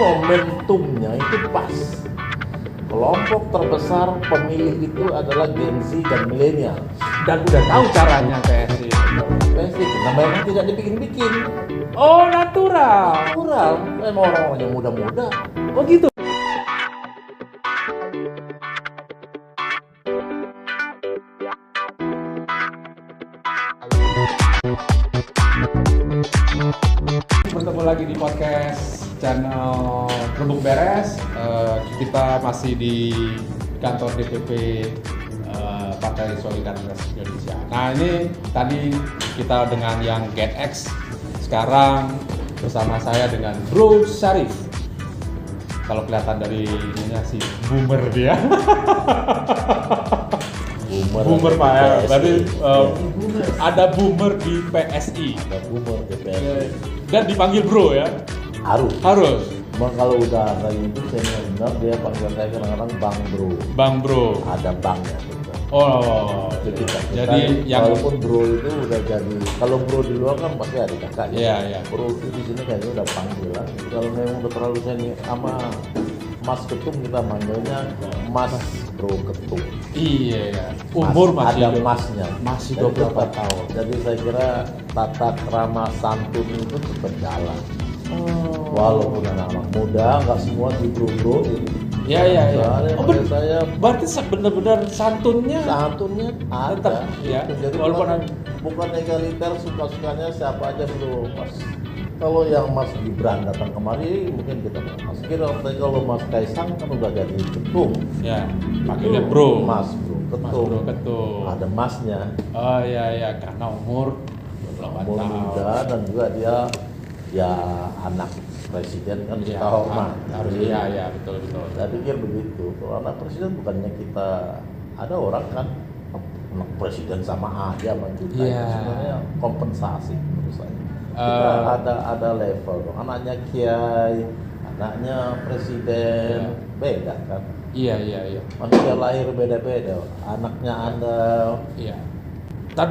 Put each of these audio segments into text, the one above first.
momentumnya itu pas. Kelompok terbesar pemilih itu adalah Gen Z dan milenial. Dan udah tahu caranya PSI. Basic, nah memang tidak dibikin-bikin. Oh, natural. Natural, memang orang-orang yang muda-muda. Oh gitu. Bertemu lagi di podcast channel Rembuk Beres. Kita masih di kantor DPP Partai Solidaritas Indonesia. Nah, ini tadi kita dengan yang Gen X, sekarang bersama saya dengan Bro Syarif. Kalau kelihatan dari ininya sih boomer dia. Boomer Pak ya. Berarti ada boomer di PSI. Ada boomer di PSI. Dan dipanggil Bro ya. Harus. Cuma kalau udah kayak itu saya benar dia panggil saya kadang-kadang Bang Bro. Bang Bro. Ada bangnya gitu. Oh. Jadi yang walaupun Bro itu udah jadi, kalau Bro di luar kan pasti ada kakak. Iya. Bro itu di sini kayaknya udah panggilan. Kalau memang udah terlalu senior sama Mas Ketum, kita manggilnya Mas Bro Ketum. Iya. Umur masih ada masnya. Masih Jadi 24 tetap- tahun. Jadi saya kira tata krama santun itu tetap jalan. Walaupun anak-anak muda nggak semua di bro gitu. Iya. Oh, saya Berarti benar-benar santunnya santunnya ada. tetap ya. Jadi Walaupun bukan egaliter, suka-sukanya siapa aja bro. Mas, kalau yang Mas Gibran datang kemari mungkin kita Mas kira, tapi kalau Mas Kaisang kan udah jadi ketum. ya panggilnya Bro. Mas Bro Mas Ketum. Bro Ketum. Ada masnya. Oh iya karena umur 28 Umur tahun. muda dan juga dia ya anak presiden kan Iya, kita hormat. harus iya betul. Saya pikir begitu. Kalau anak presiden bukannya kita, ada orang kan anak presiden sama aja sama kita. Iya. Itu sebenarnya kompensasi menurut saya. Kita ada level dong. Anaknya kiai, anaknya presiden, beda kan. Iya. Manusia lahir beda-beda. Anaknya Anda Iya. Dan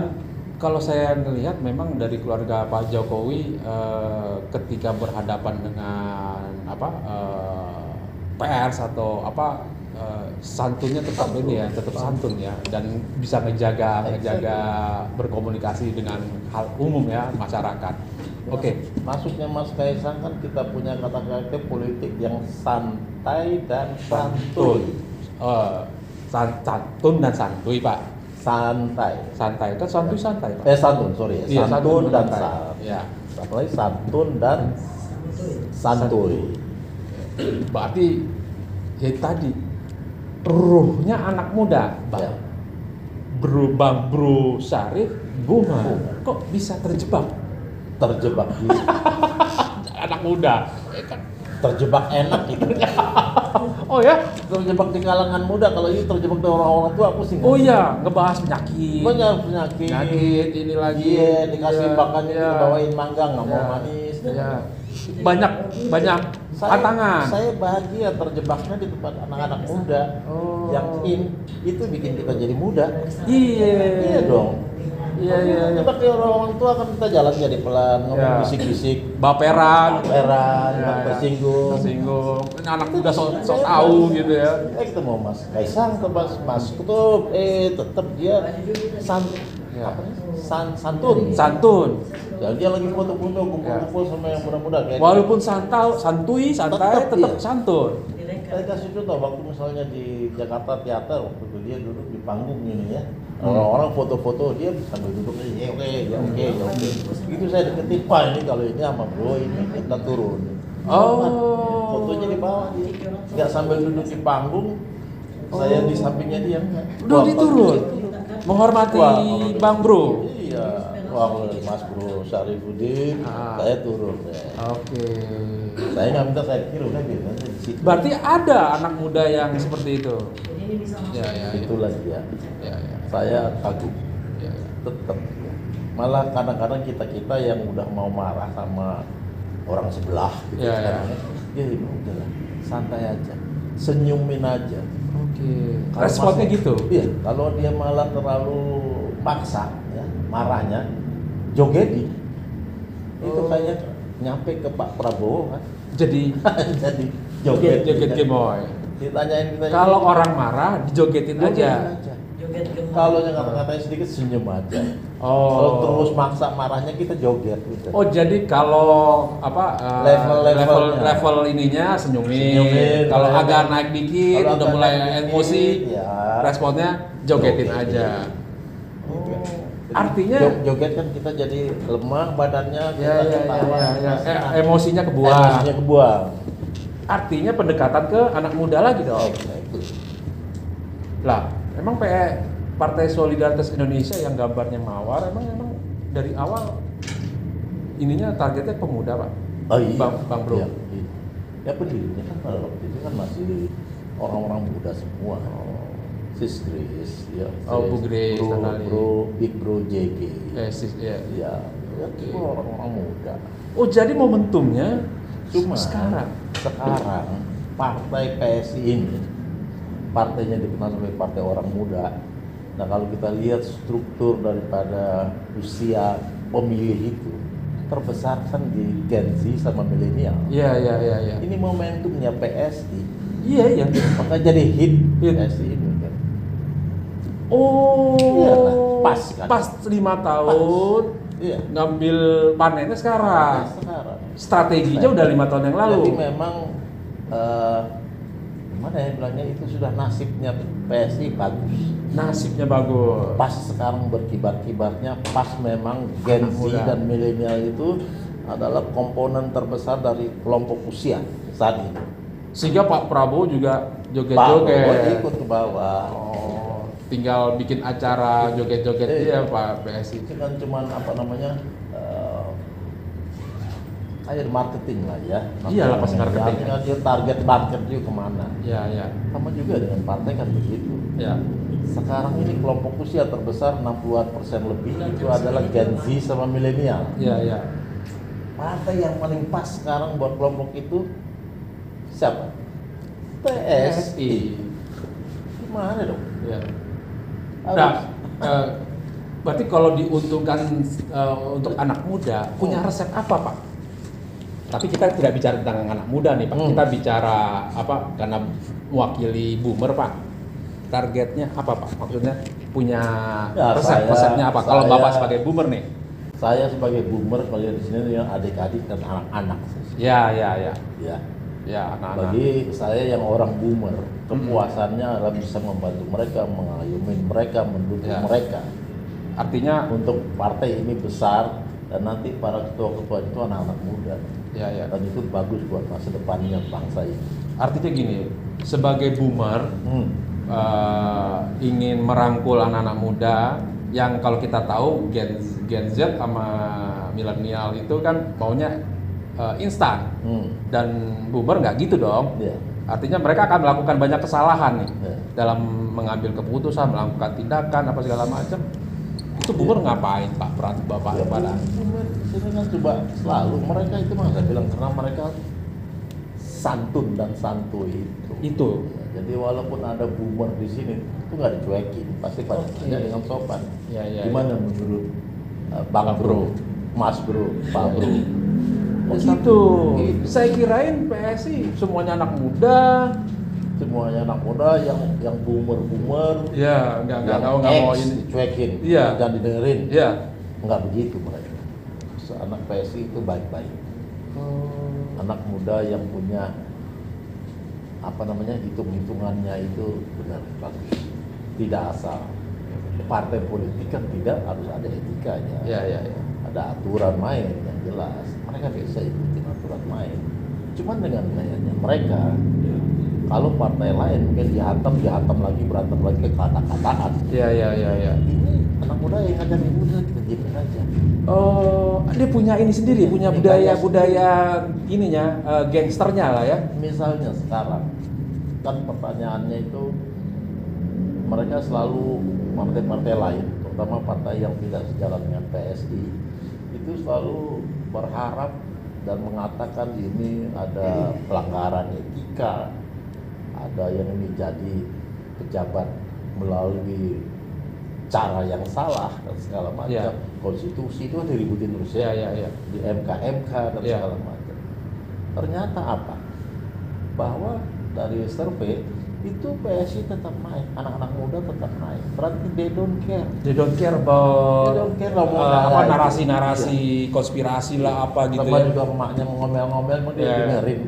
kalau saya melihat memang dari keluarga Pak Jokowi ketika berhadapan dengan pers atau santunnya tetap ini ya, tetap santun ya, dan bisa ngejaga berkomunikasi dengan hal umum ya masyarakat. Oke. Masuknya Mas Kaisang kan kita punya kata-kata politik yang santai dan santuy. Santun dan santuy Pak. Santai. Santai kan santai Pak. Santun, sorry. Iya, Santun dan santai. santai. Iya. Satu lagi santun dan santuy. Berarti ya tadi ruhnya anak muda, Bang. Ya. Bang Bro Syarif boomer. Kok bisa terjebak? Terjebak di, Anak muda. terjebak enak gitu. Oh ya? Terjebak di kalangan muda, kalau ini terjebak di orang-orang tua pusing. Oh iya, ngebahas penyakit. Banyak penyakit. Ini lagi. Iya, dikasih makannya Iya. dibawain mangga, nggak mau Iya. manis. Iya. Banyak tantangan. Saya bahagia terjebaknya di tempat anak-anak muda yang itu bikin kita jadi muda. Iya Dong. Iya. Kita ke orang tua kan kita jalan jadi pelan, ngomong Iya. bisik-bisik, Baperan. tersinggung. Ini anak muda sok tahu gitu ya. Ketemu Mas Kaisang, Mas Kutub, tetap dia Ya. santun. Santun. Ya, dia lagi foto-foto kumpul-kumpul sama yang muda-muda kayak Walaupun santai, tetap iya. santun. Saya kasih contoh waktu misalnya di Jakarta Teater, waktu itu dia duduk di panggung ini ya. Orang-orang foto-foto dia sambil duduk ya oke. Itu saya deketin, Pak ini kalau ini sama bro ini kita turun. Fotonya di bawah dia. Nggak sambil duduk di panggung, saya di sampingnya dia. Udah diturun. Menghormati Bang Bro. Iya. Wah, Mas Bro Syarifuddin, saya turun ya. Oke. Saya nggak minta, saya kira udah biar aja di situ. Berarti ada anak muda yang seperti itu. Ya. Itulah dia. Ya. Saya kagum. Ya. Tetap. Malah kadang-kadang kita yang udah mau marah sama orang sebelah gitu Ya. sekarang ya udah lah, santai aja, senyumin aja. Oke. Kalau Responnya masih- gitu. Iya, kalau dia malah terlalu paksa ya, marahnya jogedi. Itu kayak nyampe ke Pak Prabowo kan. Jadi jadi joget gemoy. ditanyain kita Kalau orang marah dijogetin aja. Joget gemoy. Kalau yang kata-katanya sedikit senyum aja. Oh. Kalau terus maksa marahnya kita joget gitu. Oh jadi kalau apa level ininya senyumin. Kalau agak naik dikit, Kalau udah agak mulai naik dikit, emosi, ya. responnya jogetin aja. Jadi Artinya joget kan kita jadi lemah badannya, ya, kita ketawa, ya. senang. Emosinya kebuang. Emosinya kebuang. Artinya pendekatan ke anak muda lagi dong. Lah, emang Partai Solidaritas Indonesia yang gambarnya mawar emang dari awal ininya targetnya pemuda, Pak. Oh iya. Bang Bro. Iya, iya. Ya pendirinya kan pada waktu itu kan masih orang-orang muda semua. Sis Grace, ya. Oh, Bu Grace, Bro, Big Bro JG. Ya. Ya, itu orang-orang muda. Oh, jadi momentumnya Cuma sekarang. Partai PSI ini partainya dikenal sebagai partai orang muda. Nah kalau kita lihat struktur daripada usia pemilih itu terbesar kan di Gen Z sama milenial. Iya. Ini momentumnya PSI. Iya. Maka jadi hit Hit. PSI ini kan. Oh. Iya, pas kan? Pas 5 tahun. Iya. Ngambil panennya sekarang. Sekarang. Strateginya udah 5 tahun yang lalu. Jadi memang gimana ya bilangnya itu sudah nasibnya PSI bagus. Nasibnya bagus. Pas sekarang berkibar-kibarnya, pas memang Gen Z Muda. dan milenial itu adalah komponen terbesar dari kelompok usia saat ini. Sehingga Pak Prabowo juga Prabowo joget-joget. ikut ke bawah. Oh, tinggal bikin acara joget-joget dia Pak PSI. Itu kan cuman apa namanya kayak marketing lah ya. Iyalah, pasti marketing. Artinya dia target market dia kemana. Ya. Sama juga dengan partai kan begitu. Ya. Sekarang ini kelompok usia terbesar 60% lebih itu adalah Gen Z sama milenial. Ya. Partai yang paling pas sekarang buat kelompok itu siapa? PSI. Gimana dong? Ya. Harus- Nah, berarti kalau diuntungkan untuk anak muda, punya resep apa Pak? Tapi kita tidak bicara tentang anak muda nih Pak, kita bicara apa? Karena mewakili boomer Pak. Targetnya apa Pak? Maksudnya punya Ya, resepnya apa? Kalau saya- Bapak sebagai boomer nih? Saya sebagai boomer melihat di sini yang adik-adik dan anak-anak. Ya. Ya. Anak-anak. Bagi saya yang orang boomer, kepuasannya adalah bisa membantu mereka, mengayomi mereka, mendukung Ya. mereka. Artinya Untuk partai ini besar dan nanti para ketua-ketua itu anak-anak muda. ya. Dan itu bagus buat masa depannya bangsa ini. Artinya gini, sebagai boomer ingin merangkul anak-anak muda yang kalau kita tahu Gen Z sama milenial itu kan maunya instan dan boomer nggak gitu dong. Ya. Artinya mereka akan melakukan banyak kesalahan nih Ya. dalam mengambil keputusan, melakukan tindakan apa segala macam. Itu boomer ngapain Pak Bapak Ya, pada? boomer sini kan coba selalu mereka itu mah saya bilang karena mereka santun dan santuy itu. Itu. Ya, jadi walaupun ada boomer di sini itu nggak dicuekin, pasti pada tanya dengan sopan. Ya. Gimana menurut Bang Bro, Mas Bro, Pak Bro? Oh Ya, gitu. gitu. Saya kirain PSI semuanya anak muda. Semuanya anak muda yang boomer Ya, nggak mau ini. dicuekin, Iya. dan didengerin. Ya. Nggak begitu mereka. Anak PSI itu baik-baik. Anak muda yang punya apa namanya hitung-hitungannya itu benar bagus, tidak asal. Partai politik kan tidak harus ada etikanya, Ya. ada aturan main yang jelas. Mereka bisa ikutin aturan main. Cuman dengan gayanya mereka, kalau partai lain mungkin dihantam lagi, berantem lagi ke kata-kataan. Ya. Ini anak muda yang ngajarin muda kita diemin aja. Oh, dia punya ini sendiri, punya budaya ininya, gangsternya lah ya. Misalnya sekarang kan pertanyaannya itu mereka selalu partai-partai lain, terutama partai yang tidak sejalan dengan PSI, itu selalu berharap dan mengatakan ini ada pelanggaran etika, ada yang ini jadi pejabat melalui cara yang salah dan segala macam. Ya. Konstitusi itu kan diributin terus Ya. di MK dan Ya. segala macam. Ternyata apa? Bahwa dari survei itu PSI tetap naik, anak-anak muda tetap naik. Berarti they don't care. They don't care about They don't care lah, mau ada narasi-narasi konspirasi lah apa gitu sama ya. juga emaknya ngomel-ngomel, mau dia Ya. dengerin.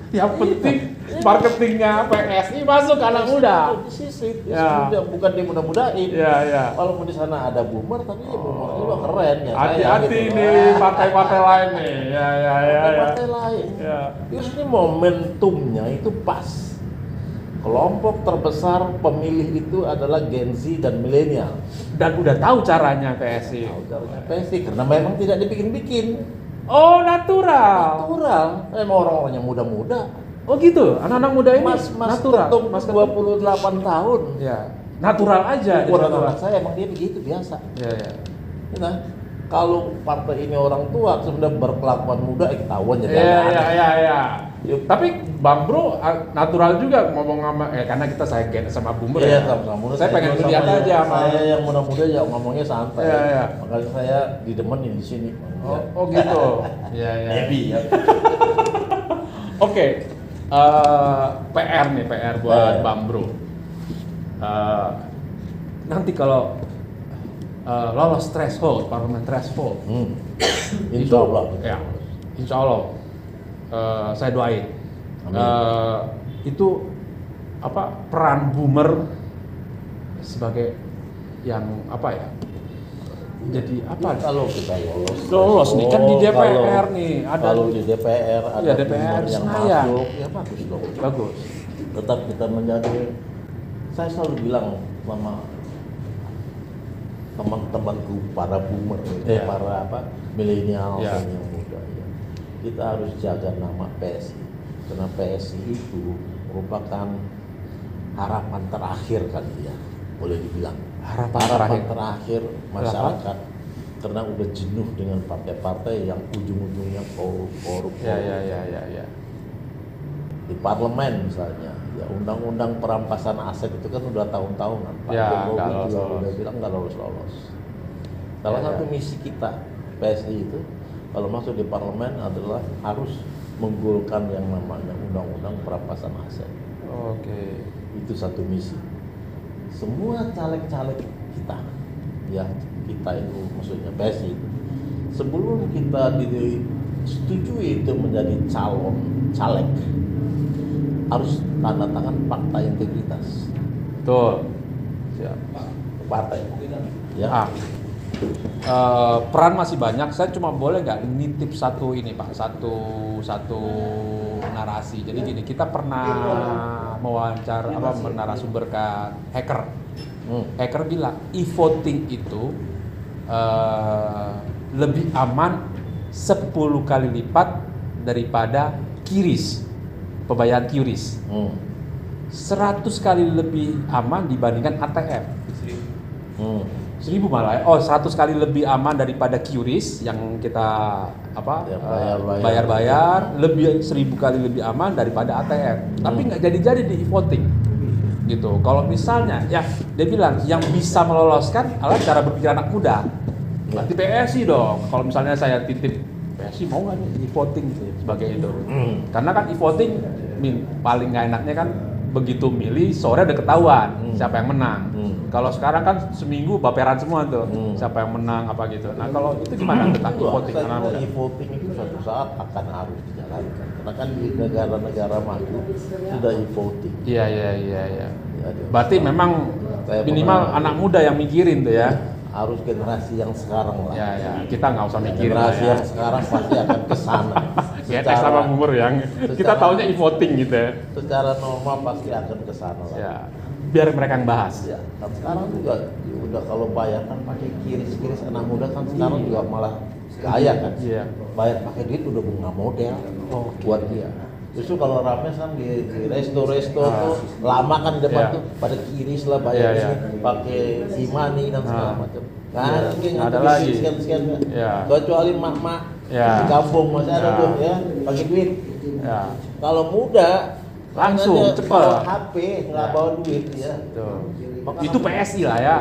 Yang penting marketingnya PSI masuk ke anak muda. Disisit, Ya. bukan dia mudah-mudahin. Ya. Kalau di sana ada boomer, tapi ya boomernya juga keren ya. Hati-hati gitu. nih partai-partai lain nih. Ya. Partai lain. Ya. Terus ini momentumnya itu pas. Kelompok terbesar pemilih itu adalah Gen Z dan milenial. Dan udah tahu caranya PSI. PSI karena memang tidak dibikin-bikin. Oh, natural. Natural. Memang orang-orang yang muda-muda. Oh gitu, anak-anak muda ini Mas natural. Ketum Mas 28 tahun. Ya, natural aja. Ukuran natural. anak saya emang dia begitu biasa. Ya. Nah, kalau partai ini orang tua sebenarnya berkelakuan muda, ketahuan jadi Ya. Yuk. Tapi Bang Bro natural juga ngomong sama karena kita saya sama Boomer Iya, ya. sama muda. Saya pengen lihat aja sama saya yang muda-muda ya ngomongnya santai. Iya. Makanya saya didemenin di sini. Oh gitu. Iya. Maybe ya. Oke. PR buat Bang Bro. Nanti kalau lolos threshold, parlemen threshold. Insya Allah. Ya, insya Allah. Saya doain. Amin. Itu apa peran Boomer sebagai yang apa ya? Jadi apa? Kalau kita Lolos nih kan di DPR kalau- nih ada. Kalau di DPR ada Iya, DPR boomer yang Senayan. masuk, ya bagus dong. Bagus. Tetap kita menjadi, saya selalu bilang sama teman-temanku para boomer, Iya. para milenial Iya. dan yang muda, ya. Kita harus jaga nama PSI karena PSI itu merupakan harapan terakhir kali ya, boleh dibilang Harapan terakhir masyarakat karena udah jenuh dengan partai-partai yang ujung-ujungnya korup. Ya. Di parlemen misalnya, ya undang-undang perampasan aset itu kan udah tahun-tahunan. Pak Ya, Jokowi nggak juga lolos-lolos. udah bilang nggak lolos-lolos. Salah Ya. satu misi kita PSI itu kalau masuk di parlemen adalah harus menggolkan yang namanya undang-undang perampasan aset. Oke. Itu satu misi. Semua caleg-caleg kita, ya kita itu maksudnya PSI itu, sebelum kita disetujui itu menjadi caleg, harus tanda tangan fakta integritas Betul. Siap. partai. Ya. Peran masih banyak. Saya cuma boleh nggak nitip satu ini Pak, satu narasi. Jadi gini, kita pernah mewawancara menarasumberkan hacker. Hacker bilang e-voting itu lebih aman 10 kali lipat daripada QRIS, pembayaran QRIS. 100 kali lebih aman dibandinggan ATM. 1000 malah ya. 100 kali lebih aman daripada QRIS yang kita bayar-bayar, lebih 1000 kali lebih aman daripada ATM. Tapi nggak jadi-jadi di e-voting gitu. Kalau misalnya ya dia bilang yang bisa meloloskan adalah cara berpikir anak muda. Berarti PSI dong. Kalau misalnya saya titip PSI mau nggak nih e-voting sebagai itu? Karena kan e-voting paling nggak enaknya kan begitu milih sore udah ketahuan siapa yang menang. Kalau sekarang kan seminggu baperan semua tuh siapa yang menang apa gitu. Nah kalau itu gimana tentang e-voting? E-voting itu suatu saat akan harus dijalankan. Karena kan di negara-negara maju sudah e-voting. Iya. Berarti memang minimal anak muda yang mikirin tuh ya. Harus generasi yang sekarang lah. Ya. Kita nggak usah mikirin Generasi lah yang sekarang pasti akan ke sana. ya. Kayak sama boomer yang kita taunya e-voting gitu ya. Secara normal pasti akan ke sana lah. Ya. Biar mereka yang bahas. Ya, kan sekarang juga udah kalau bayar kan pakai kiris anak muda kan sekarang juga malah kaya kan. Iya. Bayar pakai duit udah bunga model buat dia. Justru kalau rame kan di resto-resto tuh lama kan di depan tuh pada kiris lah bayar ini pakai e-money dan segala macam. Nah, mungkin ada lagi. Sekian. Ya. Kecuali mak-mak Ya. di kampung masih ada tuh ya pakai duit. Ya. Kalau muda Langsung, makanya cepet. bawa HP nggak bawa duit ya. Itu PSI lah ya.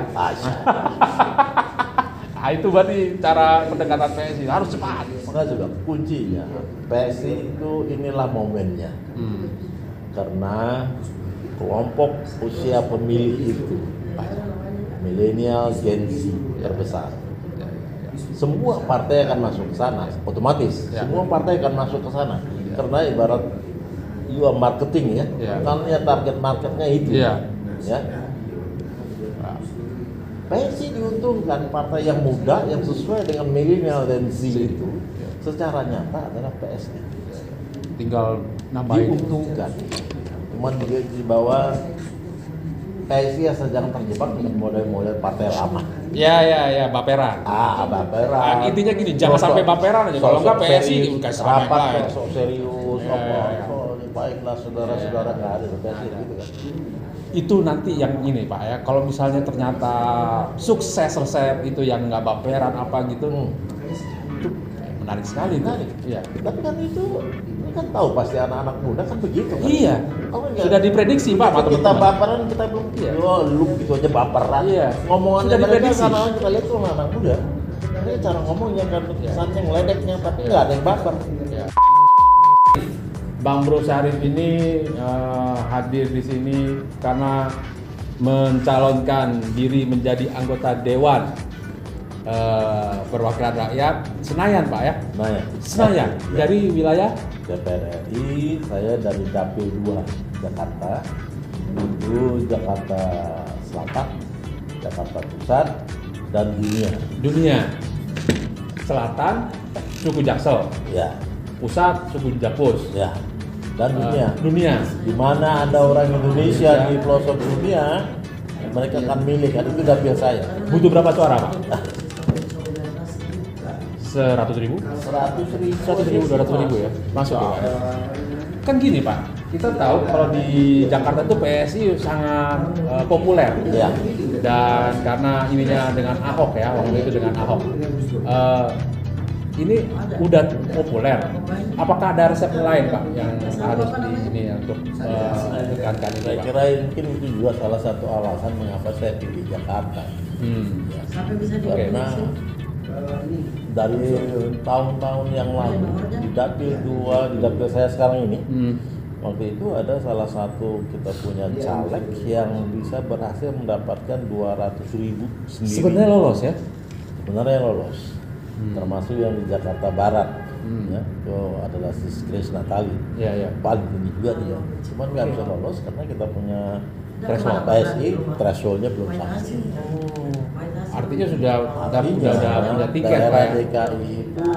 Itu berarti cara pendekatan PSI harus cepat. Maka juga kuncinya PSI itu inilah momennya. Karena kelompok usia pemilih itu milenial Gen Z terbesar. Semua partai akan masuk ke sana, otomatis. Semua partai akan masuk ke sana. Karena ibarat marketing ya. Karena target marketnya itu. Ya. PSI diuntungkan partai yang muda yang sesuai dengan milenial dan Z itu secara nyata adalah PSI. Tinggal nambahin. Diuntungkan. Cuman dia di bawah PSI asal jangan terjebak dengan model-model partai lama. Ya, baperan. Baperan. Intinya gini, jangan sampai baperan aja. Kalau nggak PSI kasih rapat lain. sok serius, baiklah saudara-saudara, nggak ada PSI gitu kan. Itu nanti yang ini Pak ya, kalau misalnya ternyata sukses resep itu yang nggak baperan apa gitu, itu menarik sekali. Menarik. Iya. Tapi kan itu kan tahu pasti anak-anak muda kan begitu kan. Iya. Sudah diprediksi Pak. Kita baperan kita belum. Lu gitu aja baperan. Iya. Ngomongan sudah diprediksi. Karena kita lihat tuh anak muda. Mereka cara ngomongnya kan kesannya ngeledeknya tapi nggak ada yang baper. Iya. Bang Bro Syarif ini hadir di sini karena mencalonkan diri menjadi anggota Dewan Perwakilan Rakyat Senayan Pak ya? Senayan. Dari wilayah? DPR RI, saya dari Dapil 2 Jakarta, itu Jakarta Selatan, Jakarta Pusat, dan Dunia. Selatan, suku Jaksel. Ya. Pusat, suku Japus. Ya. Dan dunia. Di mana ada orang Indonesia di pelosok dunia, mereka akan milih, kan itu dapil saya. Butuh berapa suara Pak? 100.000? 100.000, 200.000 ya? Masuk ya? Kan gini Pak, kita tahu kalau di Jakarta itu PSI sangat populer. Ya. Dan karena ininya dengan Ahok ya, waktu itu dengan Ahok. Ini udah populer. Apakah ada resep lain Pak yang harus di ini untuk menekankan ini? Saya kira mungkin itu juga salah satu alasan mengapa saya pilih Jakarta. Karena dari tahun-tahun yang lalu di Dapil 2, di Dapil saya sekarang ini, waktu itu ada salah satu kita punya caleg yang bisa berhasil mendapatkan 200.000 sendiri. Sebenarnya lolos ya? Sebenarnya lolos. Termasuk yang di Jakarta Barat, ya, itu adalah Sis Grace Natali, paling tinggi juga dia. Cuman nggak bisa lolos karena kita punya threshold PSI, thresholdnya belum sampai. Artinya sudah punya tiket daerah Pak. DKI itu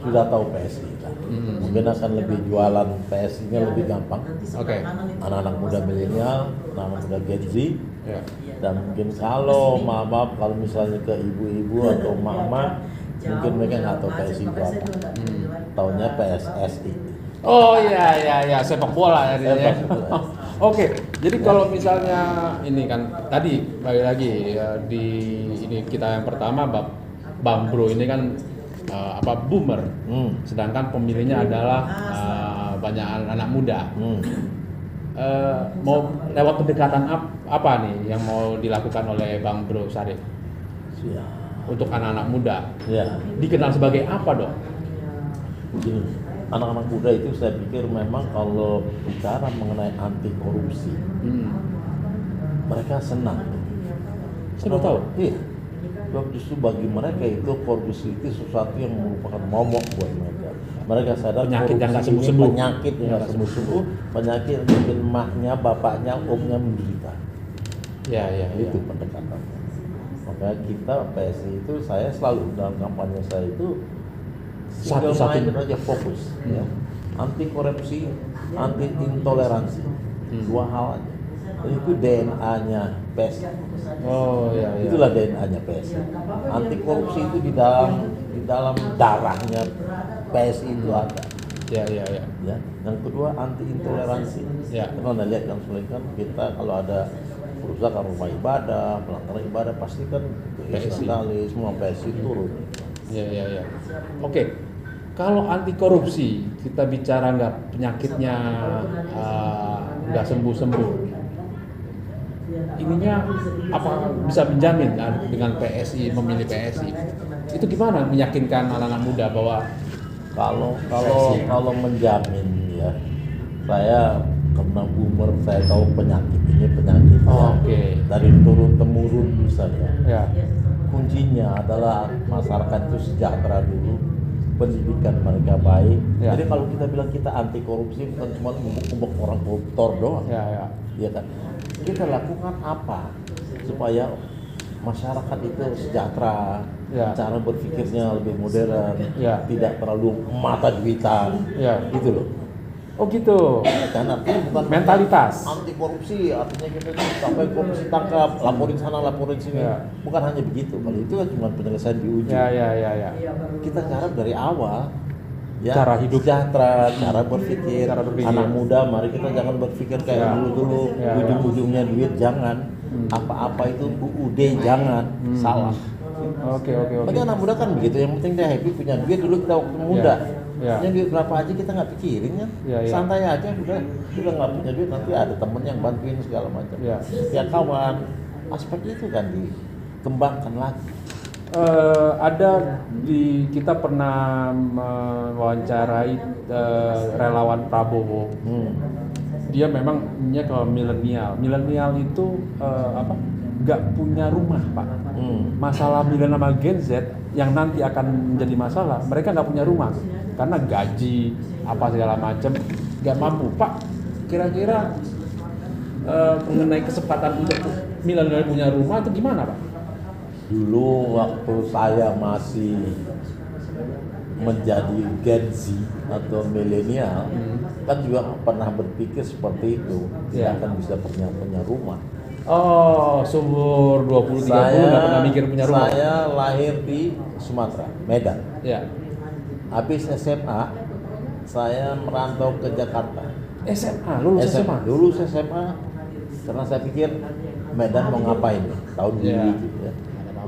sudah tahu PSI kan. Mungkin akan lebih jualan PSI-nya lebih gampang. Oke. Anak-anak muda milenial, anak-anak muda Gen Z. Ya. Dan mungkin kalau maaf kalau misalnya ke ibu-ibu atau mama, mungkin mereka nggak tahu PSI itu apa. Taunya PSSI. Oh iya, sepak bola ya. Oke, jadi kalau misalnya ini kan tadi balik lagi ya, di ini kita yang pertama Bang Bro ini kan boomer, sedangkan pemilihnya adalah banyak anak muda. Mau lewat pendekatan apa nih yang mau dilakukan oleh Bang Bro Syarif untuk anak-anak muda? Ya. Dikenal sebagai apa dong? Begini, anak-anak muda itu saya pikir memang kalau bicara mengenai anti korupsi, mereka senang. Saya tahu. Iya. Sebab justru bagi mereka itu korupsi itu sesuatu yang merupakan momok buat mereka. Mereka sadar penyakit yang nggak korupsi sembuh-sembuh. Penyakit yang nggak sembuh-sembuh, penyakit yang bikin emaknya, bapaknya, omnya menderita. Ya. Itu pendekatannya. Makanya kita PSI itu, saya selalu dalam kampanye saya itu satu-satu aja fokus, ya. Anti korupsi, anti intoleransi, dua hal aja. Itu DNA-nya PSI. Oh iya. Itulah DNA-nya PSI. Anti korupsi itu di dalam darahnya PSI itu ada. Ya. Ya. Yang kedua anti intoleransi. Ya. Kita Anda lihat kan kita kalau ada kerusakan rumah ibadah, pelanggaran ibadah pasti kan PSI. semua PSI turun. Ya. Oke. Kalau anti korupsi kita bicara nggak penyakitnya nggak sembuh-sembuh. ininya apa bisa menjamin dengan PSI memilih PSI? Itu gimana meyakinkan anak-anak muda bahwa kalau menjamin ya, saya karena boomer saya tahu penyakitnya Oke. dari turun temurun misalnya. ya Kuncinya adalah masyarakat itu sejahtera dulu, pendidikan mereka baik. Ya. Jadi kalau kita bilang kita anti korupsi bukan cuma ngumpuk-ngumpuk orang koruptor doang. Ya kan? Kita lakukan apa supaya masyarakat itu sejahtera, cara berpikirnya lebih modern, tidak terlalu mata duitan, gitu loh. Oh gitu. Kan artinya bukan mentalitas anti korupsi, artinya kita sampai korupsi tangkap, laporin sana, laporin sini. Bukan hanya begitu. Kalau itu kan cuma penyelesaian di ujung. Kita harap dari awal. Ya, cara hidup sejahtera, cara berpikir. Anak muda, mari kita jangan berpikir kayak dulu ujung-ujungnya duit, jangan. Apa-apa itu UUD, jangan. Salah. Oke. Bagi anak muda kan begitu, yang penting dia happy punya duit. Dulu kita waktu muda, punya duit berapa aja kita nggak pikirin kan, santai aja, udah nggak punya duit nanti ada temen yang bantuin segala macam. Ya kawan, aspek itu kan dikembangkan lagi. Kita pernah mewawancarai relawan Prabowo. Dia memang ke milenial. Milenial itu nggak punya rumah, Pak. Masalah milenial sama Gen Z yang nanti akan menjadi masalah, mereka nggak punya rumah karena gaji apa segala macam nggak mampu, Pak. Kira-kira mengenai kesempatan untuk milenial punya rumah itu gimana, Pak? Dulu waktu saya masih menjadi Gen Z atau milenial, kan juga pernah berpikir seperti itu, tidak akan bisa punya rumah. Oh, seumur 20-30 nggak pernah mikir punya rumah. Saya lahir di Sumatera, Medan. Habis SMA, saya merantau ke Jakarta. Lulus SMA? Lulus SMA, karena saya pikir Medan mau ngapain tahun dulu itu ya.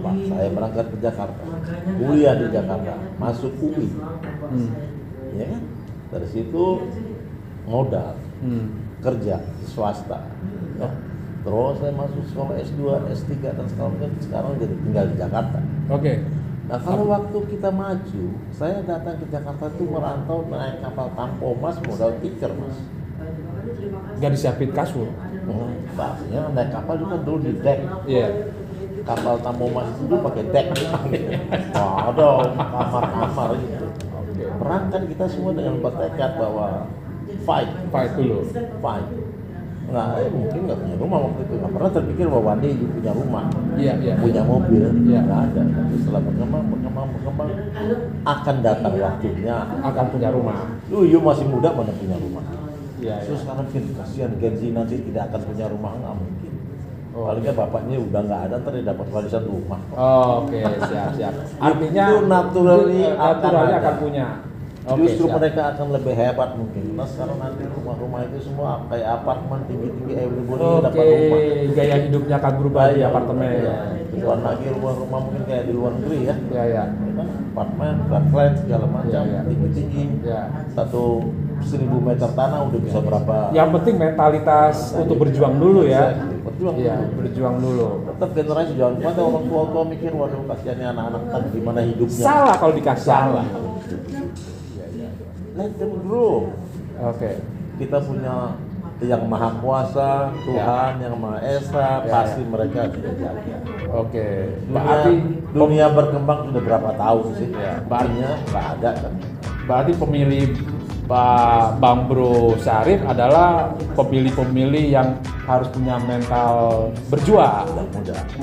Saya berangkat ke Jakarta, kuliah di Jakarta, masuk UI, ya kan? Dari situ modal, kerja di swasta, ya. Terus saya masuk sekolah S2, S3 dan sekarang jadi tinggal di Jakarta. Nah kalau waktu kita maju, saya datang ke Jakarta itu merantau naik kapal Tampomas modal tiker, Mas. Gak disiapin kasur? Bahasanya naik kapal juga dulu di deck. Kapal Tampomas itu dulu pakai deck. Ada kamar-kamar gitu. Berangkat kita semua dengan bertekad bahwa fight dulu. Nah, mungkin nggak punya rumah waktu itu, nggak pernah terpikir bahwa Wandi punya rumah, punya mobil, nggak ada. Tapi setelah berkembang, akan datang waktunya akan punya rumah. Lu masih muda mana punya rumah? Terus sekarang kasihan Gen Z nanti tidak akan punya rumah, nggak mungkin. Paling bapaknya udah nggak ada, ntar dia dapat warisan rumah. Oke, siap. Artinya itu naturalnya akan punya. Justru mereka akan lebih hebat mungkin. Nah sekarang nanti rumah-rumah itu semua kayak apartemen tinggi-tinggi, everybody dapat rumah. Gaya hidupnya akan berubah di apartemen. Bukan lagi rumah-rumah mungkin kayak di luar negeri ya. Kan apartemen, flat segala macam, tinggi-tinggi. 1.000 meter tanah udah bisa berapa. Yang penting mentalitas untuk berjuang dulu ya. Berjuang dulu. Tetap generasi jangan pada orang tua mikir waduh kasihannya anak-anak kan gimana hidupnya. Salah kalau dikasih salah. Let them grow. Kita punya yang maha kuasa, Tuhan yang maha esa, pasti mereka sudah jaga. Dunia berkembang sudah berapa tahun sih? Barnya nggak ada kan? Berarti pemilih Pak Bang Bro Syarif adalah pemilih-pemilih yang harus punya mental berjuang.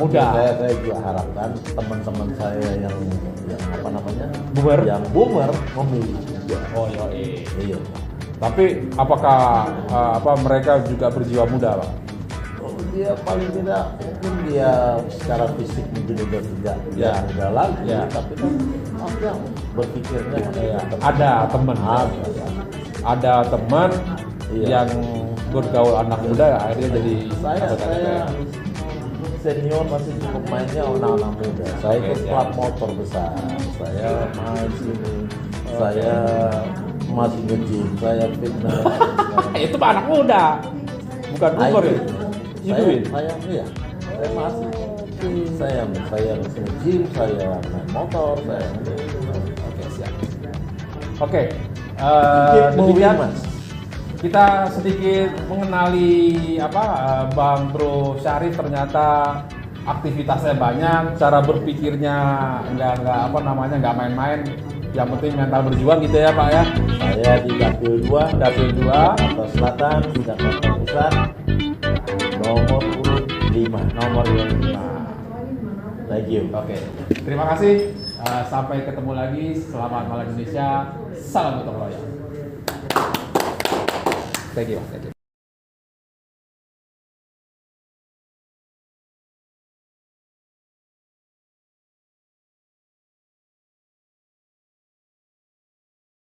Muda. Saya juga harapkan teman-teman saya yang boomer memilih juga. Iya. Tapi apakah mereka juga berjiwa muda, Pak? Dia paling tidak mungkin dia secara fisik mungkin udah tidak muda lagi, tapi kan berpikirnya ada teman yang bergaul anak muda akhirnya jadi saya senior masih cukup mainnya anak-anak muda. Saya ikut klub motor besar, saya main sini, saya masih nge-gym, saya fitness. Itu anak muda, bukan umur ya? Gituin? Saya iya. Saya masih. Saya nge-gym, saya main motor, saya Oke, siap. Oke. demikian Demikian Mas. kita sedikit mengenali Bang Bro Syarif. Ternyata aktivitasnya banyak, cara berpikirnya nggak main-main. Yang penting mental berjuang gitu ya Pak ya. Saya di Dapil 2, Dapil 2, Jakarta Selatan, Jakarta Pusat, nomor urut 5. nomor 25. Thank you. Oke, terima kasih. Sampai ketemu lagi. Selamat malam Indonesia. Salam gotong royong. Thank you.